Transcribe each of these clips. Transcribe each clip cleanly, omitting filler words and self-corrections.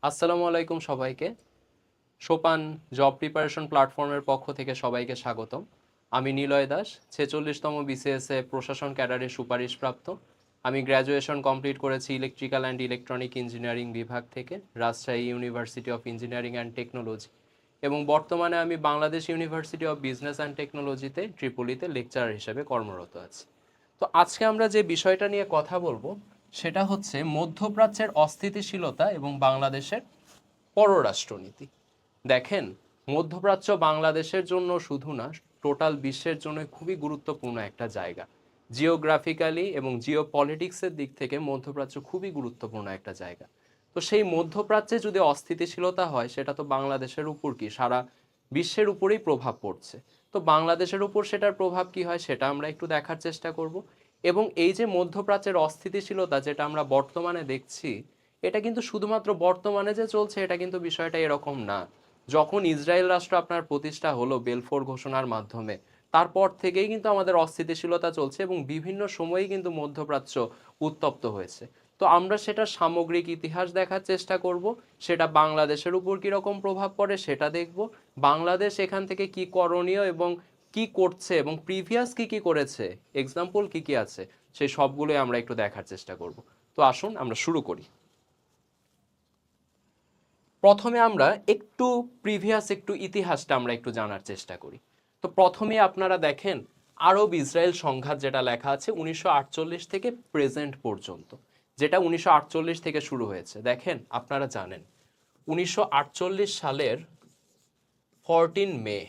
আসসালামু আলাইকুম সবাইকে। সোপান জব প্রিপারেশন প্ল্যাটফর্মের পক্ষ থেকে সবাইকে স্বাগতম। আমি নিলয় দাস, 46তম বিসিএসএ প্রশাসন ক্যাডারে সুপারিশপ্রাপ্ত। আমি গ্র্যাজুয়েশন কমপ্লিট করেছি ইলেকট্রিক্যাল অ্যান্ড ইলেকট্রনিক ইঞ্জিনিয়ারিং বিভাগ থেকে, Rajshahi university of engineering and technology. এবং বর্তমানে আমি Bangladesh university of business and টেকনোলজিতে ট্রিপলিতে লেকচারার হিসেবে কর্মরত আছি। তো আজকে আমরা যে বিষয়টা নিয়ে কথা বলবো সেটা হচ্ছে মধ্যপ্রাচ্যের অস্থিতিশীলতা এবং বাংলাদেশের পররাষ্ট্রনীতি। দেখেন, মধ্যপ্রাচ্য বাংলাদেশের জন্য শুধু না, টোটাল বিশ্বের জন্য খুবই গুরুত্বপূর্ণ একটা জায়গা। জিওগ্রাফিক্যালি এবং জিও পলিটিক্সের দিক থেকে মধ্যপ্রাচ্য খুবই গুরুত্বপূর্ণ একটা জায়গা। তো সেই মধ্যপ্রাচ্যে যদি অস্থিতিশীলতা হয়, সেটা তো বাংলাদেশের উপর কি সারা বিশ্বের উপরেই প্রভাব পড়ছে। তো বাংলাদেশের উপর সেটার প্রভাব কি হয় সেটা আমরা একটু দেখার চেষ্টা করব। এবং এই যে মধ্যপ্রাচ্যের অস্থিতিশীলতা যেটা আমরা বর্তমানে দেখছি, এটা কিন্তু শুধুমাত্র বর্তমানে যে চলছে এটা কিন্তু বিষয়টা এরকম না। যখন ইসরায়েল রাষ্ট্র আপনার প্রতিষ্ঠা হলো বেলফোর ঘোষণার মাধ্যমে, তারপর থেকেই কিন্তু আমাদের অস্থিতিশীলতা চলছে এবং বিভিন্ন সময়েই কিন্তু মধ্যপ্রাচ্য উত্তপ্ত হয়েছে। তো আমরা সেটা সামগ্রিক ইতিহাস দেখার চেষ্টা করব, সেটা বাংলাদেশের উপর কীরকম প্রভাব পড়ে সেটা দেখব, বাংলাদেশ এখান থেকে কি করণীয় এবং কি করছে এবং প্রিভিয়াস কি কি করেছে, এক্সাম্পল কি কি আছে, সেই সবগুলোই আমরা একটু দেখার চেষ্টা করব। তো আসুন আমরা শুরু করি। প্রথমে আমরা একটু একটু ইতিহাসটা আমরা একটু জানার চেষ্টা করি। তো প্রথমে আপনারা দেখেন, আরব ইসরায়েল সংঘাত যেটা লেখা আছে 1948 থেকে প্রেজেন্ট পর্যন্ত, যেটা 1948 থেকে শুরু হয়েছে। দেখেন, আপনারা জানেন 1948 সালের 14 মে,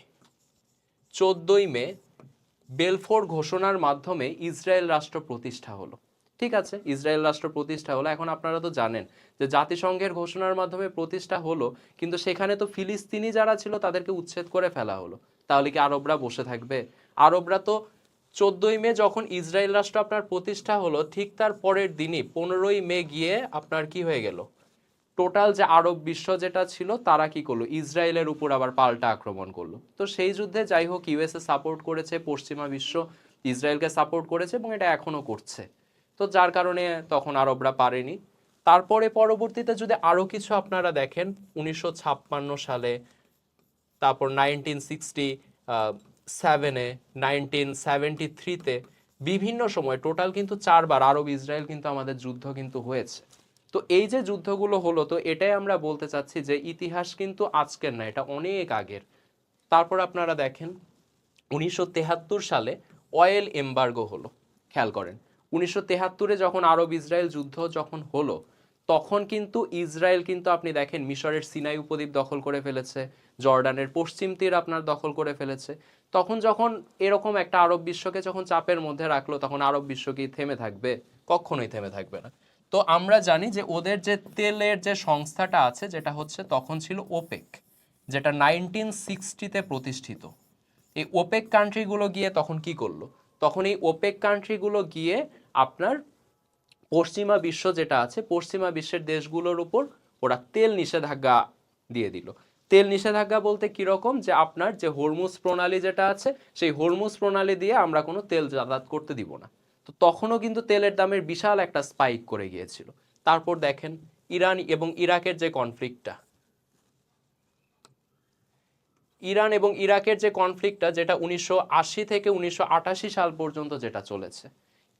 14ই মে বেলফোর ঘোষণার মাধ্যমে ইসরায়েল রাষ্ট্র প্রতিষ্ঠা হলো। ঠিক আছে, ইসরায়েল রাষ্ট্র প্রতিষ্ঠা হলো। এখন আপনারা তো জানেন যে জাতিসংঘের ঘোষণার মাধ্যমে প্রতিষ্ঠা হলো, কিন্তু সেখানে তো ফিলিস্তিনি যারা ছিল তাদেরকে উচ্ছেদ করে ফেলা হলো। তাহলে কি আরবরা বসে থাকবে? আরবরা তো 14ই মে যখন ইসরায়েল রাষ্ট্র আপনার প্রতিষ্ঠা হলো, ঠিক তার পরের দিনই 15ই মে গিয়ে আপনার কি হয়ে গেল, টোটাল যে আরব বিশ্ব যেটা ছিল তারা কি করলো, ইসরায়েলের উপর আবার পাল্টা আক্রমণ করলো। তো সেই যুদ্ধে যাই হোক, ইউএসএ সাপোর্ট করেছে, পশ্চিমা বিশ্ব ইসরায়েলকে সাপোর্ট করেছে এবং এটা এখনো করছে। তো যার কারণে তখন আরবরা পারেনি। তারপরে পরবর্তীতে যদি আরও কিছু আপনারা দেখেন, 1956 সালে, তারপর 1967-এ, 1973-তে, বিভিন্ন সময় টোটাল কিন্তু 4বার আরব ইসরায়েল কিন্তু আমাদের যুদ্ধ কিন্তু হয়েছে। তো এই যে যুদ্ধগুলো হলো, তো এটাই আমরা বলতে চাচ্ছি যে ইতিহাস কিন্তু আজকের না, এটা অনেক আগের। তারপর আপনারা দেখেন 1973 সালে অয়েল এমবার্গো হলো। খেয়াল করেন, 1973-এ যখন আরব ইসরায়েল যুদ্ধ যখন হলো, তখন কিন্তু ইসরায়েল কিন্তু আপনি দেখেন মিশরের সিনাই উপদ্বীপ দখল করে ফেলেছে, জর্ডানের পশ্চিম তীর আপনার দখল করে ফেলেছে। তখন যখন এরকম একটা আরব বিশ্বকে যখন চাপের মধ্যে রাখলো, তখন আরব বিশ্ব কি থেমে থাকবে? কখনোই থেমে থাকবে না। তো আমরা জানি যে ওদের যে তেলের যে সংস্থাটা আছে, যেটা হচ্ছে তখন ছিল ওপেক, যেটা 1960-তে প্রতিষ্ঠিত। এই ওপেক কান্ট্রিগুলো গিয়ে তখন কি করলো, তখন এই ওপেক কান্ট্রিগুলো গিয়ে আপনার পশ্চিমা বিশ্ব যেটা আছে, পশ্চিমা বিশ্বের দেশগুলোর উপর ওরা তেল নিষেধাজ্ঞা দিয়ে দিল। তেল নিষেধাজ্ঞা বলতে কিরকম, যে আপনার যে হরমুজ প্রণালী যেটা আছে, সেই হরমুজ প্রণালী দিয়ে আমরা কোনো তেল যাতায়াত করতে দিব না। তো তখনও কিন্তু তেলের দামের বিশাল একটা স্পাইক করে গিয়েছিল। তারপর দেখেন ইরান এবং ইরাকের যে কনফ্লিক্টটা, ইরান এবং ইরাকের যে কনফ্লিক্টটা, যেটা 1980 থেকে 1988 সাল পর্যন্ত যেটা চলেছে।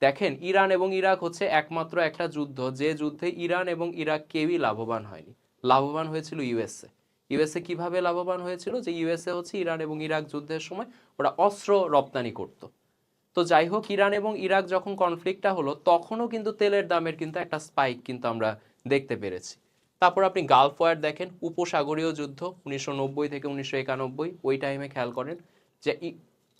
দেখেন, ইরান এবং ইরাক হচ্ছে একমাত্র একটা যুদ্ধ যে যুদ্ধে ইরান এবং ইরাক কেউই লাভবান হয়নি। লাভবান হয়েছিল ইউএসএ। ইউএসএ কিভাবে লাভবান হয়েছিল, যে ইউএসএ হচ্ছে ইরান এবং ইরাক যুদ্ধের সময় ওরা অস্ত্র রপ্তানি করত। তো যাই হোক, ইরান এবং ইরাক যখন কনফ্লিক্টটা হলো, তখনও কিন্তু তেলের দামের কিন্তু একটা স্পাইক কিন্তু আমরা দেখতে পেরেছি। তারপর আপনি গালফ ওয়ার দেখেন, উপসাগরীয় যুদ্ধ 1990 থেকে 1991, ওই টাইমে খেয়াল করেন যে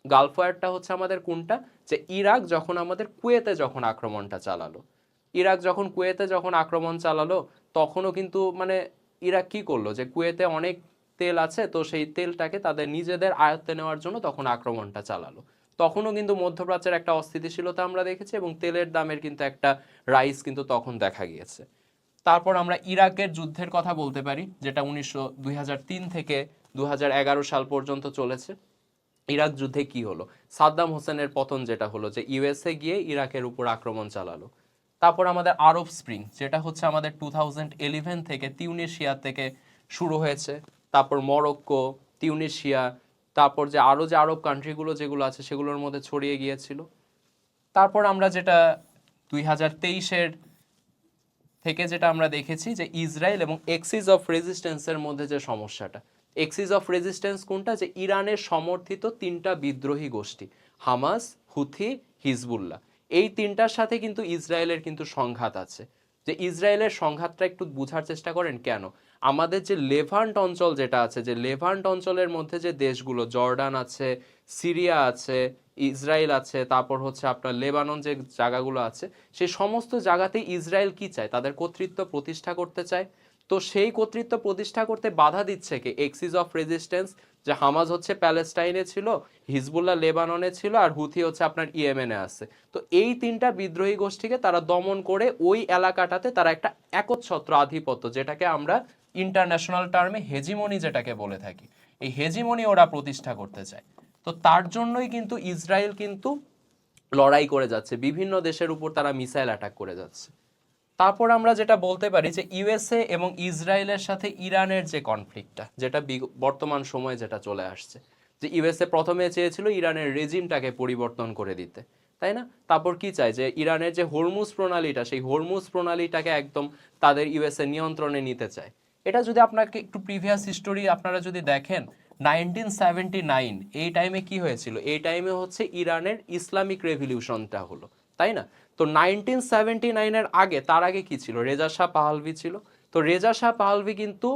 গালফ ওয়ারটা হচ্ছে আমাদের কোনটা, যে ইরাক যখন আমাদের কুয়েতে যখন আক্রমণটা চালালো, ইরাক যখন কুয়েতে যখন আক্রমণ চালালো, তখনও কিন্তু মানে ইরাক কি করলো, যে কুয়েতে অনেক তেল আছে, তো সেই তেলটাকে তাদের নিজেদের আয়ত্তে নেওয়ার জন্য তখন আক্রমণটা চালালো। তখনও কিন্তু মধ্যপ্রাচ্যের একটা অস্থিতিশীলতা আমরা দেখেছি এবং তেলের দামের কিন্তু একটা রাইজ কিন্তু তখন দেখা গিয়েছে। তারপর আমরা ইরাকের যুদ্ধের কথা বলতে পারি, যেটা 2003 থেকে 2011 সাল পর্যন্ত চলেছে। ইরাক যুদ্ধে কি হলো, সাদ্দাম হোসেনের পতন যেটা হলো, যে ইউএসএ গিয়ে ইরাকের উপর আক্রমণ চালালো। তারপর আমাদের আরব স্প্রিং, যেটা হচ্ছে আমাদের 2011 থেকে তিউনিসিয়া থেকে শুরু হয়েছে। তারপর মরক্কো, তিউনিসিয়া, তারপর যে আরও যে আরব কান্ট্রিগুলো যেগুলো আছে সেগুলোর মধ্যে ছড়িয়ে গিয়েছিল। তারপর আমরা যেটা 2023-এর থেকে যেটা আমরা দেখেছি যে ইসরায়েল এবং এক্সিস অফ রেজিস্ট্যান্সের মধ্যে যে সমস্যাটা, এক্সিস অফ রেজিস্ট্যান্স কোনটা, যে ইরানের সমর্থিত তিনটা বিদ্রোহী গোষ্ঠী, হামাস, হুথি, হিজবুল্লাহ, এই তিনটার সাথে কিন্তু ইসরায়েলের কিন্তু সংঘাত আছে। যে ইসরায়েলের সংঘাতটা একটু বোঝার চেষ্টা করেন কেন। আমাদের যে লেভান্ট অঞ্চল যেটা আছে, যে লেভান্ট অঞ্চলের মধ্যে যে দেশগুলো, জর্ডান আছে, সিরিয়া আছে, ইসরায়েল আছে, তারপর হচ্ছে আপনার লেবানন যে জায়গাগুলো আছে, সেই সমস্ত জায়গাতেই ইসরায়েল কি চায়, তাদের কর্তৃত্ব প্রতিষ্ঠা করতে চায়। তো সেই কর্তৃত্ব প্রতিষ্ঠা করতে বাধা দিচ্ছে কে, এক্সিস অফ রেজিস্ট্যান্স, যে হামাজ হচ্ছে প্যালেস্টাইনে ছিল, হিজবুল্লাহ লেবাননে ছিল, আর হুথি হচ্ছে আপনার ইয়েমেনে আছে। তো এই তিনটা বিদ্রোহী গোষ্ঠীকে তারা দমন করে ওই এলাকাটাতে তারা একটা একচ্ছত্র আধিপত্য, যেটাকে আমরা ইন্টারন্যাশনাল টার্মে হেজিমনি যেটাকে বলে থাকি, এই হেজিমনি ওরা প্রতিষ্ঠা করতে চায়। তো তার জন্যই কিন্তু ইসরায়েল কিন্তু লড়াই করে যাচ্ছে, বিভিন্ন দেশের উপর তারা মিসাইল অ্যাটাক করে যাচ্ছে। তারপর আমরা যেটা বলতে পারি যে ইউএসএ এবং ইসরায়েলের সাথে ইরানের যে কনফ্লিক্টটা, যেটা বর্তমান সময়ে যেটা চলে আসছে, যে ইউএসএ প্রথমে চেয়েছিল ইরানের রেজিমটাকে পরিবর্তন করে দিতে, তাই না? তারপর কি চায়, যে ইরানের যে হরমুজ প্রণালীটা, সেই হরমুজ প্রণালীটাকে একদম তাদের ইউএসএ নিয়ন্ত্রণে নিতে চায়। এটা যদি আপনাকে একটু প্রিভিয়াস হিস্টোরি আপনারা যদি দেখেন, 1979 এই টাইমে কি হয়েছিল, এই টাইমে হচ্ছে ইরানের ইসলামিক রেভলিউশনটা হলো, তাই না? তো 1979-এর আগে, তার আগে কি ছিল, রেজা শাহ পাহলভি ছিল। তো রেজা শাহ পাহলভি কিন্তু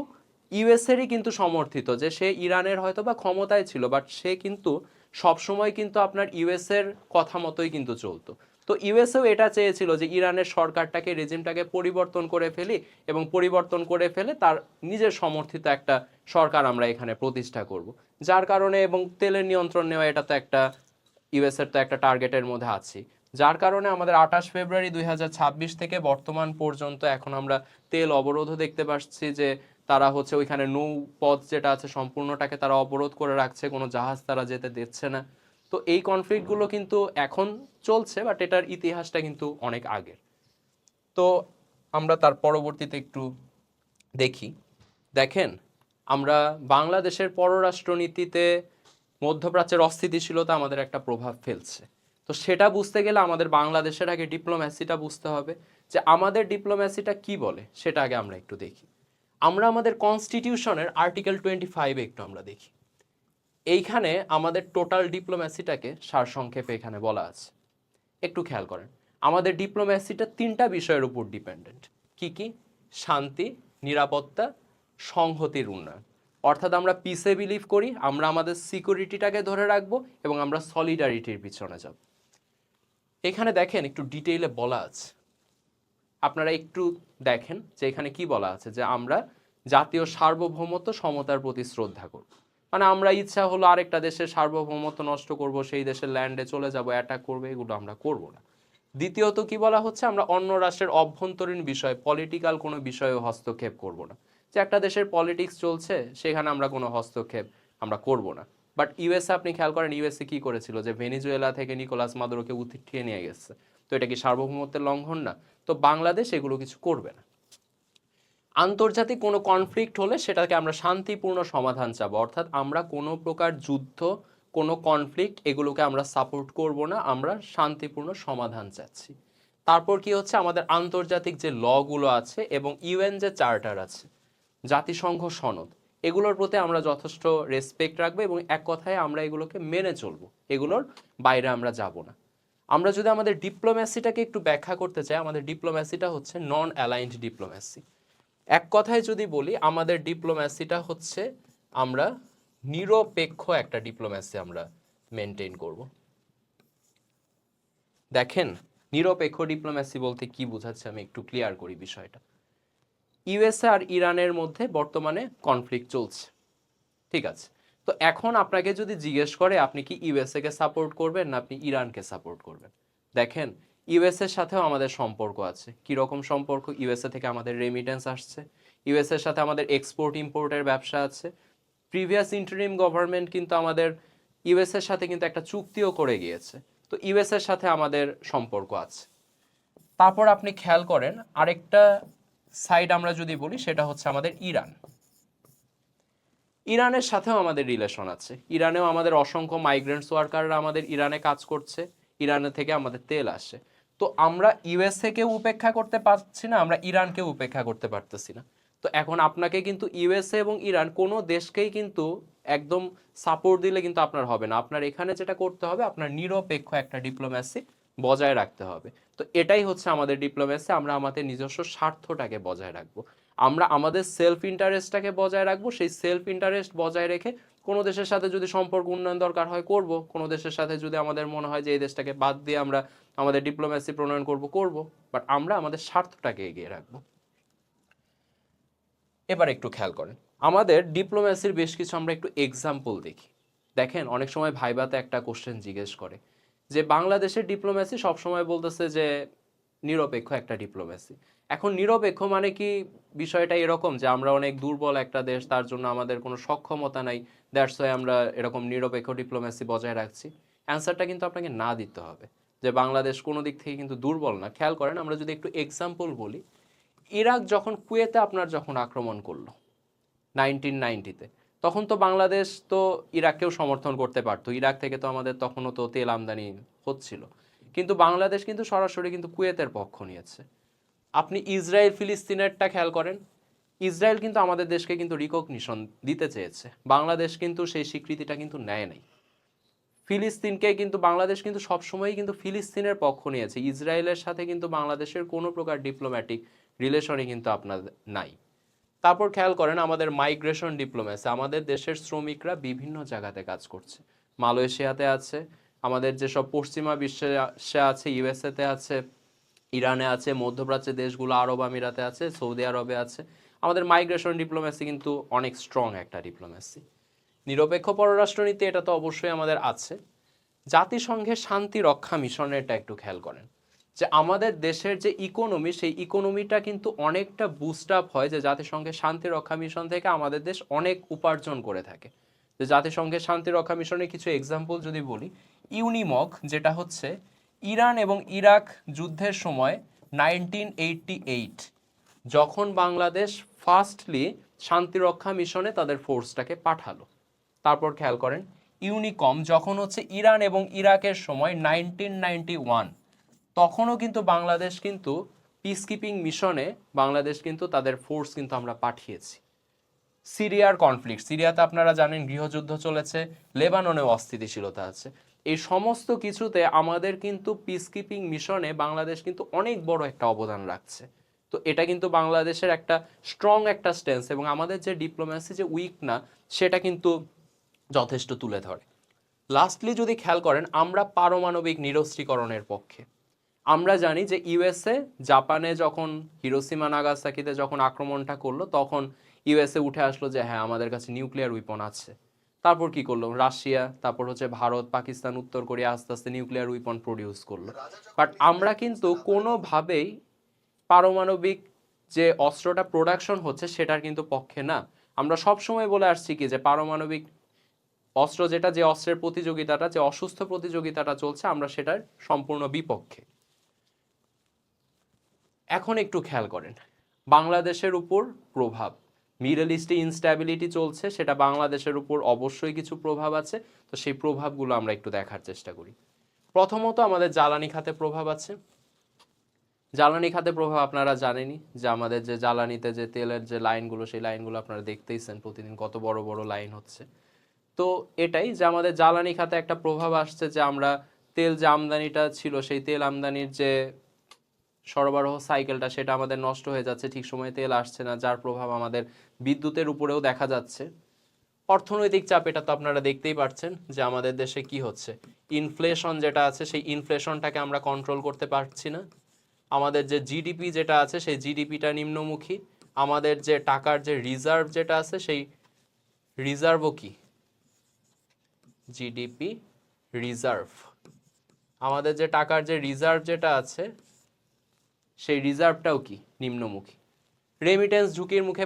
ইউএসএরই কিন্তু সমর্থিত, যে সে ইরানের হয়তো বা ক্ষমতায় ছিল, বাট সে কিন্তু সবসময় কিন্তু আপনার ইউএসএর কথা মতোই কিন্তু চলতো। তো ইউএসএও এটা চেয়েছিল যে ইরানের সরকারটাকে, রেজিমটাকে পরিবর্তন করে ফেলি, এবং পরিবর্তন করে ফেলে তার নিজের সমর্থিত একটা সরকার আমরা এখানে প্রতিষ্ঠা করব। যার কারণে, এবং তেলের নিয়ন্ত্রণ নেওয়া, এটা তো একটা ইউএসএর তো একটা টার্গেটের মধ্যে আছি। যার কারণে আমাদের 28 ফেব্রুয়ারি 2026 থেকে বর্তমান পর্যন্ত এখন আমরা তেল অবরোধও দেখতে পাচ্ছি, যে তারা হচ্ছে ওইখানে নৌপথ যেটা আছে সম্পূর্ণটাকে তারা অবরোধ করে রাখছে, কোনো জাহাজ তারা যেতে দিচ্ছে না। তো এই কনফ্লিক্টগুলো কিন্তু এখন চলছে, বাট এটার ইতিহাসটা কিন্তু অনেক আগের। তো আমরা তার পরবর্তীতে একটু দেখি। দেখেন, আমরা বাংলাদেশের পররাষ্ট্রনীতিতে মধ্যপ্রাচ্যের অস্থিতিশীলতা আমাদের একটা প্রভাব ফেলছে। তো সেটা বুঝতে গেলে আমাদের বাংলাদেশের আগে ডিপ্লোম্যাসিটা বুঝতে হবে, যে আমাদের ডিপ্লোম্যাসিটা কি বলে সেটা আগে আমরা একটু দেখি। আমরা আমাদের কনস্টিটিউশনের আর্টিকেল 25 একটু আমরা দেখি। এইখানে আমাদের টোটাল ডিপ্লোম্যাসিটাকে সারসংক্ষেপে এখানে বলা আছে, একটু খেয়াল করেন। আমাদের ডিপ্লোম্যাসিটা তিনটা বিষয়ের উপর ডিপেন্ডেন্ট। কি কি? শান্তি, নিরাপত্তা, সংহতির উন্নয়ন। অর্থাৎ আমরা পিসে বিলিভ করি, আমরা আমাদের সিকিউরিটিটাকে ধরে রাখবো, এবং আমরা সলিডারিটির পিছনে যাব। এখানে দেখেন একটু ডিটেইলে বলা আছে, আপনারা একটু দেখেন যে এখানে কি বলা আছে, যে আমরা জাতীয় সার্বভৌমত্ব সমতার প্রতি শ্রদ্ধা করব। মানে আমরা ইচ্ছা হলো আরেকটা দেশের সার্বভৌমত্ব নষ্ট করব, সেই দেশের ল্যান্ডে চলে যাব, অ্যাটাক করবে, এগুলো আমরা করব না। দ্বিতীয়ত কি বলা হচ্ছে, আমরা অন্য রাষ্ট্রের অভ্যন্তরীণ বিষয়, পলিটিক্যাল কোনো বিষয়ে হস্তক্ষেপ করব না। যে একটা দেশের পলিটিক্স চলছে, সেখানে আমরা কোনো হস্তক্ষেপ আমরা করব না। বাট ইউএসএ, আপনি খেয়াল করেন ইউএসএ কি করেছিল, যে ভেনিজুয়েলা থেকে নিকোলাস মাদুরোকে উঠিয়ে নিয়ে গেছে। তো এটা কি সার্বভৌমত্বের লঙ্ঘন না? তো বাংলাদেশ এগুলো কিছু করবে না। আন্তর্জাতিক কোনো কনফ্লিক্ট হলে সেটাকে আমরা শান্তিপূর্ণ সমাধান চাবো, অর্থাৎ আমরা কোনো প্রকার যুদ্ধ, কোনো কনফ্লিক্ট, এগুলোকে আমরা সাপোর্ট করব না, আমরা শান্তিপূর্ণ সমাধান চাচ্ছি। তারপর কি হচ্ছে, আমাদের আন্তর্জাতিক যে লগুলো আছে এবং ইউএন যে চার্টার আছে, জাতিসংঘ সনদ, এগুলোর প্রতি আমরা যথেষ্ট রেসপেক্ট রাখবো, এবং এক কথায় আমরা এগুলোকে মেনে চলবো, এগুলোর বাইরে আমরা যাব না। আমরা যদি আমাদের ডিপ্লোম্যাসিটাকে একটু ব্যাখ্যা করতে চাই, আমাদের ডিপ্লোম্যাসিটা হচ্ছে নন অ্যালাইন্ড ডিপ্লোম্যাসি। এক কথায় যদি বলি, আমাদের ডিপ্লোম্যাসিটা হচ্ছে আমরা নিরপেক্ষ একটা ডিপ্লোম্যাসি আমরা মেনটেন করব। দেখেন, নিরপেক্ষ ডিপ্লোম্যাসি বলতে কি বোঝাচ্ছে আমি একটু ক্লিয়ার করি বিষয়টা। ইউএসএ আর ইরানের মধ্যে বর্তমানে কনফ্লিক্ট চলছে, ঠিক আছে? তো এখন আপনাকে যদি জিজ্ঞেস করে আপনি কি ইউএসএ কে সাপোর্ট করবেন না আপনি ইরানকে সাপোর্ট করবেন, দেখেন ইউএসএ এর সাথেও আমাদের সম্পর্ক আছে। কি রকম সম্পর্ক? ইউএসএ থেকে আমাদের রেমিটেন্স আসছে, ইউএসএ এর সাথে আমাদের এক্সপোর্ট ইম্পোর্টের ব্যবসা আছে। প্রিভিয়াস ইন্টারিম গভর্নমেন্ট কিন্তু আমাদের ইউএসএ এর সাথে কিন্তু একটা চুক্তিও করে গিয়েছে। তো ইউএসএ এর সাথে আমাদের সম্পর্ক আছে। তারপর আপনি খেয়াল করেন আরেকটা সাইড আমরা যদি বলি সেটা হচ্ছে আমাদের ইরান। ইরানের সাথেও আমাদের রিলেশন আছে, ইরানেও আমাদের অসংখ্য মাইগ্রেন্টস ওয়ার্কাররা আমাদের ইরানে কাজ করছে, ইরানের থেকে আমাদের তেল আসে। তো আমরা ইউএসএ কেও উপেক্ষা করতে পারছি না, আমরা ইরানকেও উপেক্ষা করতে পারতেছি না। তো এখন আপনাকে কিন্তু ইউএসএ এবং ইরান কোনো দেশকেই কিন্তু একদম সাপোর্ট দিলে কিন্তু আপনার হবে না। আপনার এখানে যেটা করতে হবে, আপনার নিরপেক্ষ একটা ডিপ্লোম্যাসি বজায় রাখতে হবে। তো এটাই হচ্ছে আমাদের ডিপ্লোম্যাসি, আমরা আমাদের নিজস্ব স্বার্থটাকে বজায় রাখবো, আমরা আমাদের সেলফ ইন্টারেস্টটাকে বজায় রাখবো। সেই সেলফ ইন্টারেস্ট বজায় রেখে কোনো দেশের সাথে যদি সম্পর্ক উন্নয়ন দরকার হয় করব, কোনো দেশের সাথে যদি আমাদের মনে হয় যে এই দেশটাকে বাদ দিয়ে আমরা আমাদের ডিপ্লোম্যাসি প্রণয়ন করব, বাট আমরা আমাদের স্বার্থটাকে এগিয়ে রাখবো। এবার একটু খেয়াল করেন আমাদের ডিপ্লোম্যাসির বেশ কিছু আমরা একটু এক্সাম্পল দেখি। দেখেন অনেক সময় ভাইভাতে একটা কোশ্চেন জিজ্ঞেস করে যে বাংলাদেশের ডিপ্লোম্যাসি সবসময় বলতেছে যে নিরপেক্ষ একটা ডিপ্লোম্যাসি। এখন নিরপেক্ষ মানে কি বিষয়টা এরকম যে আমরা অনেক দুর্বল একটা দেশ, তার জন্য আমাদের কোনো সক্ষমতা নাই, দ্যাটস ওয়াই আমরা এরকম নিরপেক্ষ ডিপ্লোম্যাসি বজায় রাখছি? অ্যান্সারটা কিন্তু আপনাকে না দিতে হবে যে বাংলাদেশ কোনো দিক থেকে কিন্তু দুর্বল না। খেয়াল করেন আমরা যদি একটু এক্সাম্পল বলি, ইরাক যখন কুয়েতে আপনার যখন আক্রমণ করলো 1990-তে, তখন তো বাংলাদেশ তো ইরাককেও সমর্থন করতে পারতো, ইরাক থেকে তো আমাদের তখনও তো তেল আমদানি হচ্ছিল, কিন্তু বাংলাদেশ কিন্তু সরাসরি কিন্তু কুয়েতের পক্ষ নিয়েছে। আপনি ইসরায়েল ফিলিস্তিনেরটা খেয়াল করেন, ইসরায়েল কিন্তু আমাদের দেশকে কিন্তু রিকগনিশন দিতে চেয়েছে, বাংলাদেশ কিন্তু সেই স্বীকৃতিটা কিন্তু নেয় নাই। ফিলিস্তিনকে কিন্তু বাংলাদেশ কিন্তু সবসময়ই কিন্তু ফিলিস্তিনের পক্ষ নিয়েছে, ইসরায়েলের সাথে কিন্তু বাংলাদেশের কোনো প্রকার ডিপ্লোম্যাটিক রিলেশনই কিন্তু আপনার নাই। তারপর খেয়াল করেন আমাদের মাইগ্রেশন ডিপ্লোম্যাসি, আমাদের দেশের শ্রমিকরা বিভিন্ন জায়গাতে কাজ করছে, মালয়েশিয়াতে আছে, আমাদের যেসব পশ্চিমা বিশ্বে আছে, ইউএসএতে আছে, ইরানে আছে, মধ্যপ্রাচ্যের দেশগুলো আরব আমিরাতে আছে, সৌদি আরবে আছে। আমাদের মাইগ্রেশন ডিপ্লোম্যাসি কিন্তু অনেক স্ট্রং একটা ডিপ্লোম্যাসি। নিরপেক্ষ পররাষ্ট্রনীতি এটা তো অবশ্যই আমাদের আছে। জাতিসংঘের শান্তি রক্ষা মিশনেরটা একটু খেয়াল করেন যে আমাদের দেশের যে ইকোনমি, সেই ইকোনমিটা কিন্তু অনেকটা বুস্ট আপ হয় যে জাতিসংঘের শান্তি রক্ষা মিশন থেকে আমাদের দেশ অনেক উপার্জন করে থাকে। যে জাতিসংঘের শান্তি রক্ষা মিশনের কিছু এক্সাম্পল যদি বলি, ইউনিমক যেটা হচ্ছে ইরান এবং ইরাক যুদ্ধের সময় 1988 যখন বাংলাদেশ ফার্স্টলি শান্তিরক্ষা মিশনে তাদের ফোর্সটাকে পাঠালো। তারপর খেয়াল করেন ইউনিকম যখন হচ্ছে ইরান এবং ইরাকের সময় 1991, তখনও কিন্তু বাংলাদেশ কিন্তু পিস কিপিং মিশনে বাংলাদেশ কিন্তু তাদের ফোর্স কিন্তু আমরা পাঠিয়েছি। সিরিয়ার কনফ্লিক্ট, সিরিয়াতে আপনারা জানেন গৃহযুদ্ধ চলেছে, লেবাননেও অস্থিতিশীলতা আছে, এই সমস্ত কিছুতে আমাদের কিন্তু পিস কিপিং মিশনে বাংলাদেশ কিন্তু অনেক বড় একটা অবদান রাখছে। তো এটা কিন্তু বাংলাদেশের একটা স্ট্রং একটা স্ট্যান্স, এবং আমাদের যে ডিপ্লোম্যাসি যে উইক না সেটা কিন্তু যথেষ্ট তুলে ধরে। লাস্টলি যদি খেয়াল করেন আমরা পারমাণবিক নিরস্ত্রীকরণের পক্ষে। আমরা জানি যে ইউএসএ জাপানে যখন হিরোশিমা নাগাসাকিতে যখন আক্রমণটা করলো, তখন ইউএসএ উঠে আসলো যে হ্যাঁ আমাদের কাছে নিউক্লিয়ার উইপন আছে। তারপর কি করলো রাশিয়া, তারপর হচ্ছে ভারত, পাকিস্তান, উত্তর কোরিয়া আস্তে আস্তে নিউক্লিয়ার উইপন প্রডিউস করলো। বাট আমরা কিন্তু কোনোভাবেই পারমাণবিক যে অস্ত্রটা প্রোডাকশন হচ্ছে সেটার কিন্তু পক্ষে না। আমরা সবসময় বলে আসছি কি যে পারমাণবিক অস্ত্র যেটা, যে অস্ত্রের প্রতিযোগিতাটা, যে অসুস্থ প্রতিযোগিতাটা চলছে, আমরা সেটার সম্পূর্ণ বিপক্ষে। এখন একটু খেয়াল করেন বাংলাদেশের উপর প্রভাব, মিডল ইস্টে ইনস্ট্যাবিলিটি চলছে, সেটা বাংলাদেশের উপর অবশ্যই কিছু প্রভাব আছে। তো সেই প্রভাবগুলো আমরা একটু দেখার চেষ্টা করি। প্রথমত আমাদের জ্বালানি খাতে প্রভাব আছে। জ্বালানি খাতে প্রভাব আপনারা জানেনই যে আমাদের যে জ্বালানিতে যে তেলের যে লাইনগুলো, সেই লাইনগুলো আপনারা দেখতেইছেন প্রতিদিন কত বড় বড় লাইন হচ্ছে। তো এটাই যে আমাদের জ্বালানি খাতে একটা প্রভাব আসছে, যে আমরা তেল যে আমদানিটা ছিল, সেই তেল আমদানির যে সরবরাহ সাইকেলটা সেটা আমাদের নষ্ট হয়ে যাচ্ছে, ঠিক সময়ে তেল আসছে না, যার প্রভাব আমাদের বিদ্যুতের উপরেও দেখা যাচ্ছে। অর্থনৈতিক চাপ এটা তো আপনারা দেখতেই পাচ্ছেন যে আমাদের দেশে কি হচ্ছে, ইনফ্লেশন যেটা আছে সেই ইনফ্লেশনটাকে আমরা কন্ট্রোল করতে পারছি না। আমাদের যে জিডিপি যেটা আছে সেই জিডিপিটা নিম্নমুখী। আমাদের যে টাকার যে রিজার্ভ যেটা আছে সেই রিজার্ভও কি, জিডিপি রিজার্ভ, আমাদের যে টাকার যে রিজার্ভ যেটা আছে সেই রিজার্ভটাও কি নিম্নমুখী। রেমিটেন্স ঝুঁকির মুখে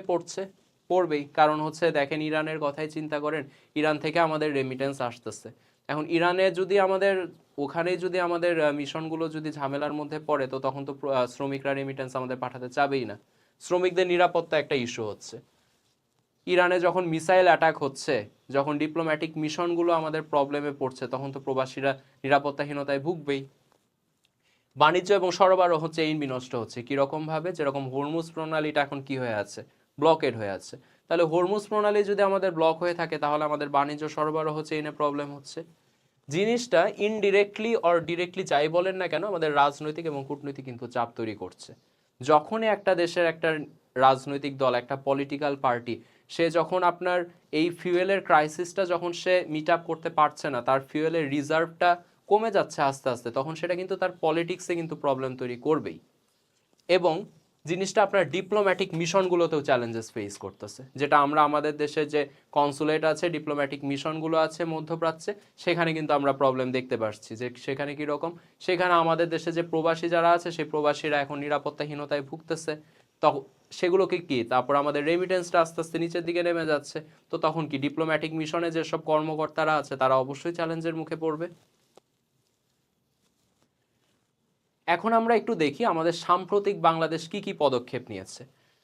পড়বেই, কারণ হচ্ছে দেখেন ইরানের কথাই চিন্তা করেন, ইরান থেকে আমাদের রেমিটেন্স আসতেছে। এখন ইরানে যদি আমাদের ওখানেই যদি আমাদের মিশনগুলো যদি ঝামেলার মধ্যে পড়ে, তো তখন তো শ্রমিকরা রেমিটেন্স আমাদের পাঠাতে চাবেই না। শ্রমিকদের নিরাপত্তা একটা ইস্যু হচ্ছে। ইরানে যখন মিসাইল অ্যাটাক হচ্ছে, যখন ডিপ্লোম্যাটিক মিশনগুলো আমাদের প্রবলেমে পড়ছে, তখন তো প্রবাসীরা নিরাপত্তাহীনতায় ভুগবেই। বাণিজ্য এবং সরবরাহ চেইন বিনষ্ট হচ্ছে কিরকম ভাবে, যেরকম হরমুজ প্রণালীটা এখন কি হয়ে আছে, ব্লকেড হয়ে আছে। তাহলে হরমুজ প্রণালী যদি আমাদের ব্লক হয়ে থাকে, তাহলে আমাদের বাণিজ্য সরবরাহ চেইনে প্রবলেম হচ্ছে। জিনিসটা ইনডিরেক্টলি অর ডিরেক্টলি যাই বলেন না কেন, আমাদের রাজনৈতিক এবং কূটনৈতিক কিন্তু চাপ তৈরি করছে। যখনই একটা দেশের একটা রাজনৈতিক দল, একটা পলিটিক্যাল পার্টি, সে যখন আপনার এই ফিউয়েলের ক্রাইসিসটা যখন সে মিট আপ করতে পারছে না, তার ফিউয়েলের রিজার্ভটা কমে যাচ্ছে আস্তে আস্তে, তখন সেটা কিন্তু তার পলিটিক্সে কিন্তু প্রবলেম তৈরি করবেই। এবং জিনিসটা আপনার ডিপ্লোম্যাটিক মিশনগুলোতেও চ্যালেঞ্জেস ফেস করতেছে, যেটা আমরা আমাদের দেশে যে কনসুলেট আছে, ডিপ্লোম্যাটিক মিশনগুলো আছে মধ্যপ্রাচ্যে, সেখানে কিন্তু আমরা প্রবলেম দেখতে পাচ্ছি। যে সেখানে কি রকম, সেখানে আমাদের দেশে যে প্রবাসী যারা আছে, সেই প্রবাসীরা এখন নিরাপত্তাহীনতায় ভুগতেছে। তখন সেগুলোকে কি, তারপর আমাদের রেমিটেন্সটা আস্তে আস্তে নিচের দিকে নেমে যাচ্ছে। তো তখন কি ডিপ্লোম্যাটিক মিশনে যেসব কর্মকর্তারা আছে, তারা অবশ্যই চ্যালেঞ্জের মুখে পড়বে। এখন আমরা একটু দেখি আমাদের সাম্প্রতিক বাংলাদেশ কি কি পদক্ষেপ নিয়েছে।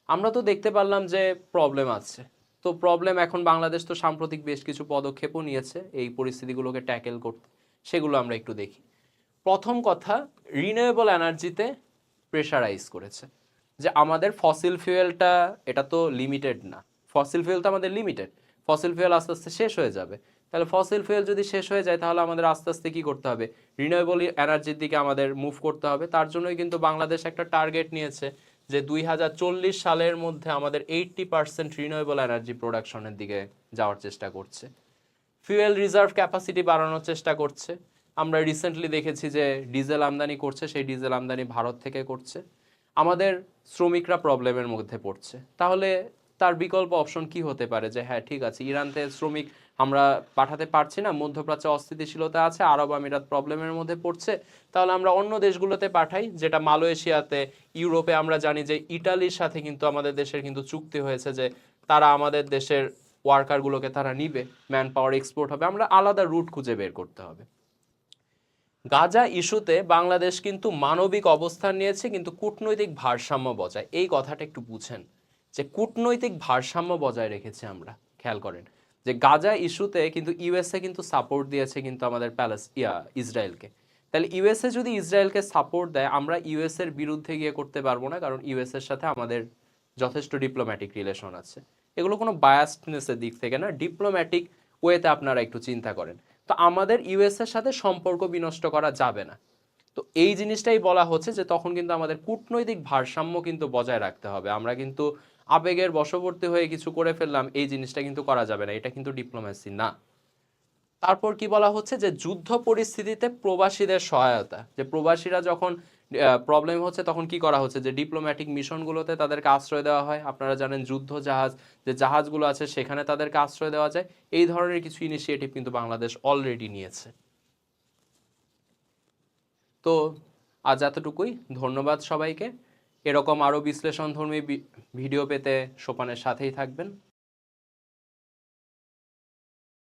আমরা তো দেখতে পারলাম যে প্রবলেম আছে। তো প্রবলেম এখন বাংলাদেশ তো সাম্প্রতিক বেশ কিছু পদক্ষেপও নিয়েছে এই পরিস্থিতিগুলোকে ট্যাকেল করতে, সেগুলো আমরা একটু দেখি। প্রথম কথা, রিনিউয়েবল এনার্জিতে প্রেশারাইজ করেছে। যে আমাদের ফসিল ফিউয়েলটা, এটা তো লিমিটেড না, ফসিল ফিউয়েল তো আমাদের লিমিটেড, ফসিল ফিউয়েল আস্তে আস্তে শেষ হয়ে যাবে। তাহলে ফসিল ফিউয়েল যদি শেষ হয়ে যায়, তাহলে আমাদের আস্তে আস্তে কী করতে হবে, রিনিউয়েবল এনার্জির দিকে আমাদের মুভ করতে হবে। তার জন্যই কিন্তু বাংলাদেশ একটা টার্গেট নিয়েছে যে 2040 সালের মধ্যে আমাদের 80% রিনিউয়েবল এনার্জি প্রোডাকশনের দিকে যাওয়ার চেষ্টা করছে। ফিউয়েল রিজার্ভ ক্যাপাসিটি বাড়ানোর চেষ্টা করছে। আমরা রিসেন্টলি দেখেছি যে ডিজেল আমদানি করছে, সেই ডিজেল আমদানি ভারত থেকে করছে। আমাদের শ্রমিকরা প্রবলেমের মধ্যে পড়ছে। তাহলে তার বিকল্প অপশন কি হতে পারে, যে হ্যাঁ ঠিক আছে, ইরান থেকে শ্রমিক আমরা পাঠাতে পারছি না, মধ্যপ্রাচ্যে অস্থিতিশীলতা আছে, আরব আমিরাত প্রবলেমের মধ্যে পড়ছে, তাহলে আমরা অন্য দেশগুলোতে পাঠাই, যেটা মালয়েশিয়াতে, ইউরোপে। আমরা জানি যে ইটালির সাথে কিন্তু আমাদের দেশের কিন্তু চুক্তি হয়েছে যে তারা আমাদের দেশের ওয়ার্কারগুলোকে তারা নিবে, ম্যান পাওয়ার এক্সপোর্ট হবে। আমরা আলাদা রুট খুঁজে বের করতে হবে। গাজা ইস্যুতে বাংলাদেশ কিন্তু মানবিক অবস্থান নিয়েছে, কিন্তু কূটনৈতিক ভারসাম্য বজায়, এই কথাটা একটু বুঝেন যে কূটনৈতিক ভারসাম্য বজায় রেখেছে আমরা। খেয়াল করেন যে গাজা ইস্যুতে কিন্তু ইউএসএ কিন্তু সাপোর্ট দিয়েছে কিন্তু আমাদের ইসরায়েলকে। তাহলে ইউএসএ যদি ইসরায়েলকে সাপোর্ট দেয়, আমরা ইউএসএর বিরুদ্ধে গিয়ে করতে পারবো না, কারণ ইউএসএর সাথে আমাদের যথেষ্ট ডিপ্লোম্যাটিক রিলেশন আছে। এগুলো কোনো বায়াসনেসের দিক থেকে না, ডিপ্লোম্যাটিক ওয়েতে আপনারা একটু চিন্তা করেন। তো আমাদের ইউএস এর সাথে সম্পর্ক বিনষ্ট করা যাবে না। তো এই জিনিসটাই বলা হচ্ছে যে তখন কিন্তু আমাদের কূটনৈতিক ভারসাম্য কিন্তু বজায় রাখতে হবে। আমরা কিন্তু আবেগের বশবর্তী হয়ে কিছু করে ফেললাম, এই জিনিসটা কিন্তু করা যাবে না, এটা কিন্তু ডিপ্লোম্যাসি না। তারপর কি বলা হচ্ছে যে যুদ্ধ পরিস্থিতিতে প্রবাসীদের সহায়তা, যে প্রবাসীরা যখন প্রবলেম হচ্ছে, তখন কি করা হচ্ছে, যে ডিপ্লোম্যাটিক মিশনগুলোতে তাদেরকে আশ্রয় দেওয়া হয়। আপনারা জানেন যুদ্ধ জাহাজ, যে জাহাজগুলো আছে সেখানে তাদেরকে আশ্রয় দেওয়া যায়। এই ধরনের কিছু ইনিশিয়েটিভ কিন্তু বাংলাদেশ অলরেডি নিয়েছে। তো আজ এতটুকুই, ধন্যবাদ সবাইকে। এরকম আরও বিশ্লেষণধর্মী ভিডিও পেতে সোপানের সাথেই থাকবেন।